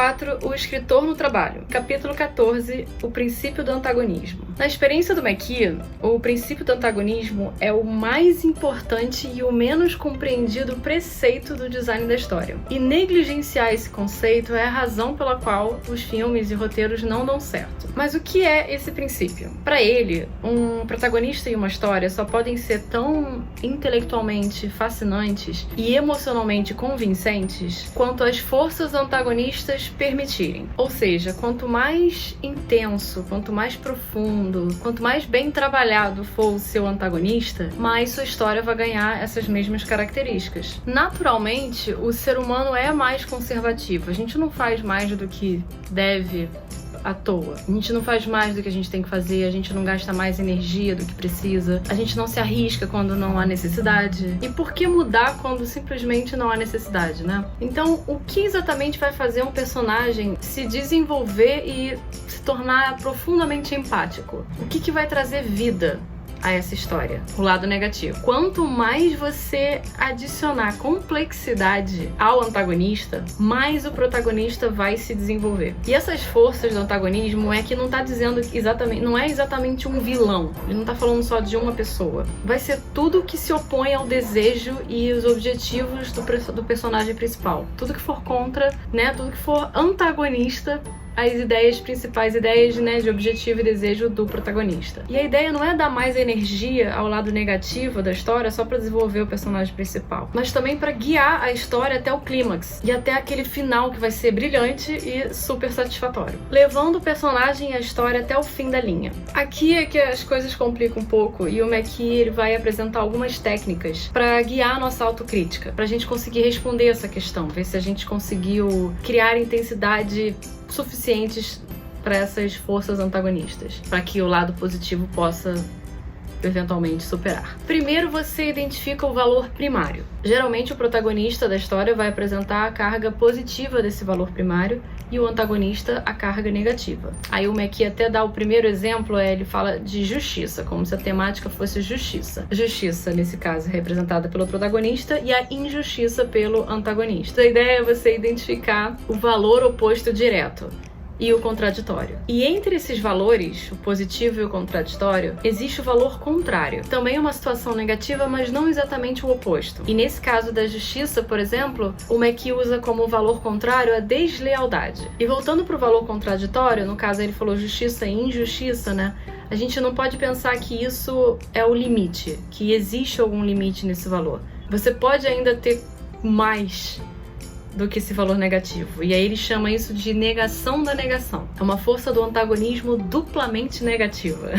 4, o escritor no trabalho. Capítulo 14, o princípio do antagonismo. Na experiência do McKee, o princípio do antagonismo é o mais importante e o menos compreendido preceito do design da história. E negligenciar esse conceito é a razão pela qual os filmes e roteiros não dão certo. Mas o que é esse princípio? Para ele, um protagonista e uma história só podem ser tão intelectualmente fascinantes e emocionalmente convincentes quanto as forças antagonistas permitirem. Ou seja, quanto mais intenso, quanto mais profundo, quanto mais bem trabalhado for o seu antagonista, mais sua história vai ganhar essas mesmas características. Naturalmente, o ser humano é mais conservativo. A gente não faz mais do que deve à toa. A gente não faz mais do que a gente tem que fazer, a gente não gasta mais energia do que precisa, a gente não se arrisca quando não há necessidade. E por que mudar quando simplesmente não há necessidade, né? Então, o que exatamente vai fazer um personagem se desenvolver e se tornar profundamente empático? O que vai trazer vida a essa história? O lado negativo. Quanto mais você adicionar complexidade ao antagonista, mais o protagonista vai se desenvolver. E essas forças do antagonismo é que não tá dizendo exatamente, não é exatamente um vilão. Ele não tá falando só de uma pessoa. Vai ser tudo que se opõe ao desejo e os objetivos do personagem principal. Tudo que for contra, né? Tudo que for antagonista as ideias principais, ideias, né, de objetivo e desejo do protagonista. E a ideia não é dar mais energia ao lado negativo da história só para desenvolver o personagem principal, mas também para guiar a história até o clímax e até aquele final que vai ser brilhante e super satisfatório, levando o personagem e a história até o fim da linha. Aqui é que as coisas complicam um pouco e o McKee ele vai apresentar algumas técnicas para guiar a nossa autocrítica, para a gente conseguir responder essa questão, ver se a gente conseguiu criar intensidade suficientes para essas forças antagonistas, para que o lado positivo possa eventualmente superar. Primeiro, você identifica o valor primário. Geralmente, o protagonista da história vai apresentar a carga positiva desse valor primário e o antagonista a carga negativa. Aí o McKee até dá o primeiro exemplo, ele fala de justiça, como se a temática fosse justiça. Justiça, nesse caso, é representada pelo protagonista e a injustiça pelo antagonista. A ideia é você identificar o valor oposto direto e o contraditório. E entre esses valores, o positivo e o contraditório, existe o valor contrário. Também é uma situação negativa, mas não exatamente o oposto. E nesse caso da justiça, por exemplo, o McKee usa como valor contrário a deslealdade. E voltando para o valor contraditório, no caso ele falou justiça e injustiça, né? A gente não pode pensar que isso é o limite, que existe algum limite nesse valor. Você pode ainda ter mais do que esse valor negativo. E aí ele chama isso de negação da negação. É uma força do antagonismo duplamente negativa.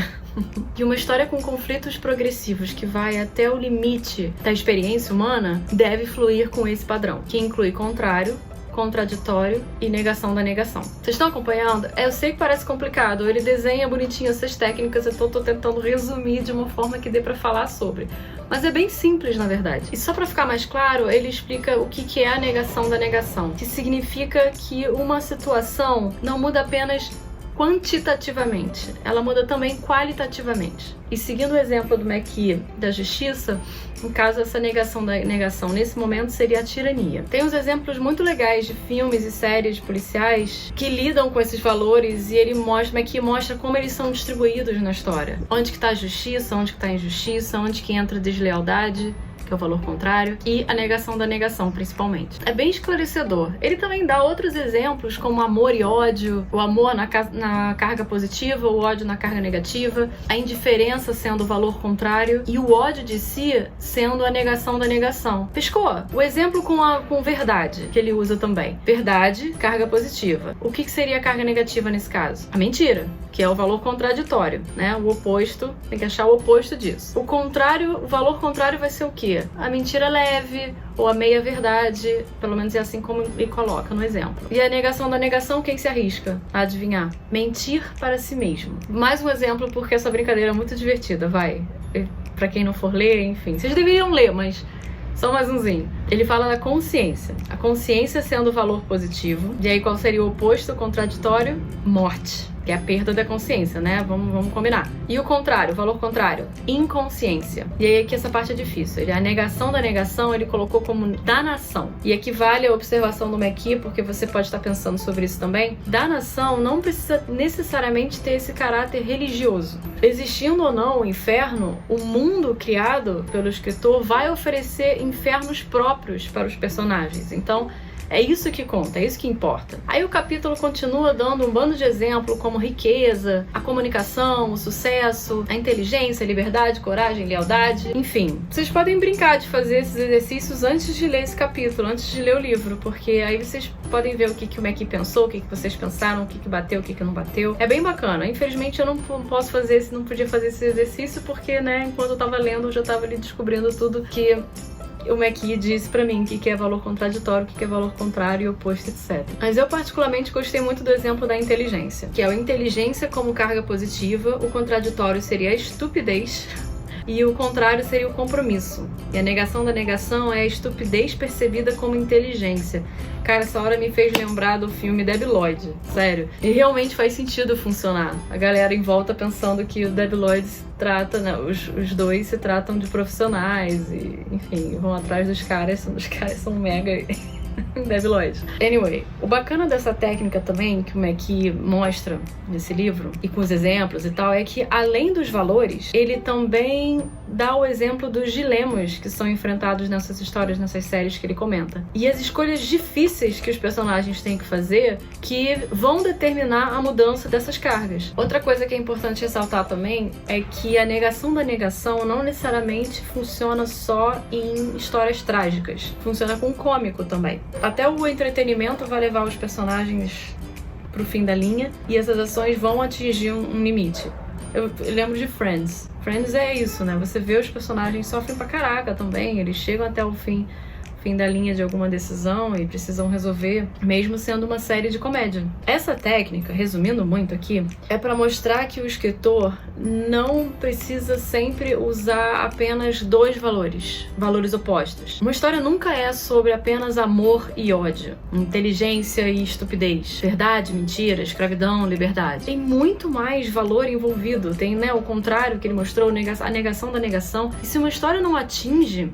E uma história com conflitos progressivos que vai até o limite da experiência humana deve fluir com esse padrão, que inclui contrário, contraditório e negação da negação. Vocês estão acompanhando? Eu sei que parece complicado, ele desenha bonitinho essas técnicas, eu tô tentando resumir de uma forma que dê pra falar sobre. Mas é bem simples, na verdade. E só pra ficar mais claro, ele explica o que é a negação da negação, que significa que uma situação não muda apenas quantitativamente, ela muda também qualitativamente. E seguindo o exemplo do McKee da justiça, no caso essa negação da negação nesse momento seria a tirania. Tem uns exemplos muito legais de filmes e séries policiais que lidam com esses valores e McKee mostra como eles são distribuídos na história. Onde que tá a justiça, onde que tá a injustiça, onde que entra a deslealdade, que é o valor contrário, e a negação da negação, principalmente. É bem esclarecedor. Ele também dá outros exemplos, como amor e ódio, o amor na carga positiva, o ódio na carga negativa, a indiferença sendo o valor contrário e o ódio de si sendo a negação da negação. Pescou? O exemplo com verdade, que ele usa também. Verdade, carga positiva. O que seria a carga negativa nesse caso? A mentira, que é o valor contraditório, né? O oposto, tem que achar o oposto disso. O contrário, o valor contrário vai ser o quê? A mentira leve, ou a meia-verdade, pelo menos é assim como ele coloca no exemplo. E a negação da negação, quem se arrisca a adivinhar? Mentir para si mesmo. Mais um exemplo, porque essa brincadeira é muito divertida, vai. Pra quem não for ler, enfim. Vocês deveriam ler, mas só mais umzinho. Ele fala da consciência. A consciência sendo o valor positivo. E aí qual seria o oposto contraditório? Morte. que é a perda da consciência, né? Vamos combinar. E o contrário, o valor contrário, inconsciência. E aí aqui essa parte é difícil. A negação da negação, ele colocou como danação. E aqui vale a observação do McKee, porque você pode estar pensando sobre isso também. Danação não precisa necessariamente ter esse caráter religioso. Existindo ou não o inferno, o mundo criado pelo escritor vai oferecer infernos próprios para os personagens. Então, é isso que conta, é isso que importa. Aí o capítulo continua dando um bando de exemplos como riqueza, a comunicação, o sucesso, a inteligência, a liberdade, coragem, lealdade, enfim. Vocês podem brincar de fazer esses exercícios antes de ler esse capítulo, antes de ler o livro, porque aí vocês podem ver o que o McKee pensou, o que vocês pensaram, o que bateu, o que não bateu. É bem bacana. Infelizmente eu não posso fazer esse, não podia fazer esse exercício porque, né, enquanto eu tava lendo, eu já tava ali descobrindo tudo que o McKee disse pra mim, o que é valor contraditório, o que é valor contrário e oposto, etc. Mas eu particularmente gostei muito do exemplo da inteligência, que é a inteligência como carga positiva, o contraditório seria a estupidez e o contrário seria o compromisso. E a negação da negação é a estupidez percebida como inteligência. Cara, essa hora me fez lembrar do filme Debi Lloyd, sério. E realmente faz sentido funcionar. A galera em volta pensando que o Debi Lloyd se trata, né, os dois se tratam de profissionais e, enfim, vão atrás dos caras. Os caras são mega Debi Lloyd. Anyway, o bacana dessa técnica também, que o McKee mostra nesse livro, e com os exemplos e tal, é que além dos valores, ele também dá o exemplo dos dilemas que são enfrentados nessas histórias, nessas séries que ele comenta. E as escolhas difíceis que os personagens têm que fazer, que vão determinar a mudança dessas cargas. Outra coisa que é importante ressaltar também é que a negação da negação não necessariamente funciona só em histórias trágicas. Funciona com o cômico também. Até o entretenimento vai levar os personagens pro fim da linha e essas ações vão atingir um limite. Eu lembro de Friends. Friends é isso, né? Você vê os personagens sofrem pra caraca também, eles chegam até o fim da linha de alguma decisão e precisam resolver, mesmo sendo uma série de comédia. Essa técnica, resumindo muito aqui, é para mostrar que o escritor não precisa sempre usar apenas dois valores opostos. Uma história nunca é sobre apenas amor e ódio, inteligência e estupidez, verdade, mentira, escravidão, liberdade. Tem muito mais valor envolvido, tem, né, o contrário que ele mostrou, a negação da negação. E se uma história não atinge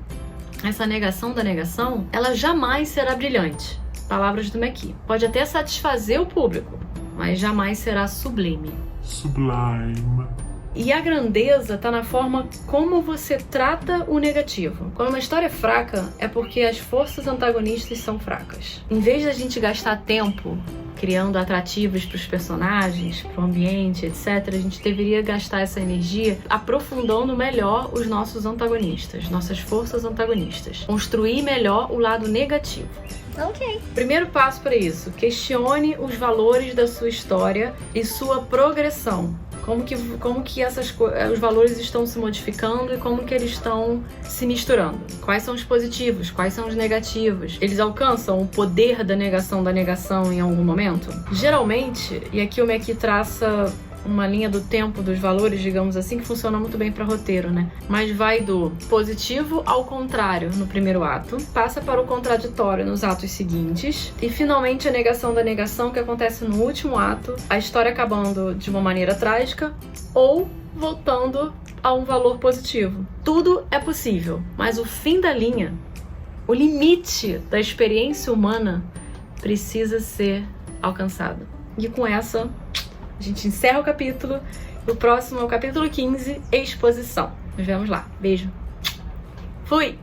essa negação da negação, ela jamais será brilhante. Palavras do McKee. Pode até satisfazer o público, mas jamais será sublime. Sublime. E a grandeza tá na forma como você trata o negativo. Quando uma história é fraca, é porque as forças antagonistas são fracas. Em vez de a gente gastar tempo criando atrativos para os personagens, para o ambiente, etc., a gente deveria gastar essa energia aprofundando melhor os nossos antagonistas, nossas forças antagonistas. Construir melhor o lado negativo. Ok. Primeiro passo para isso, questione os valores da sua história e sua progressão. Como que os valores estão se modificando e como que eles estão se misturando. Quais são os positivos, quais são os negativos. Eles alcançam o poder da negação em algum momento? Geralmente, e aqui o McKee traça uma linha do tempo dos valores, digamos assim, que funciona muito bem para roteiro, né? Mas vai do positivo ao contrário no primeiro ato, passa para o contraditório nos atos seguintes e finalmente a negação da negação que acontece no último ato, a história acabando de uma maneira trágica ou voltando a um valor positivo. Tudo é possível, mas o fim da linha, o limite da experiência humana precisa ser alcançado. E com essa a gente encerra o capítulo. O próximo é o capítulo 15, Exposição. Nos vemos lá. Beijo. Fui!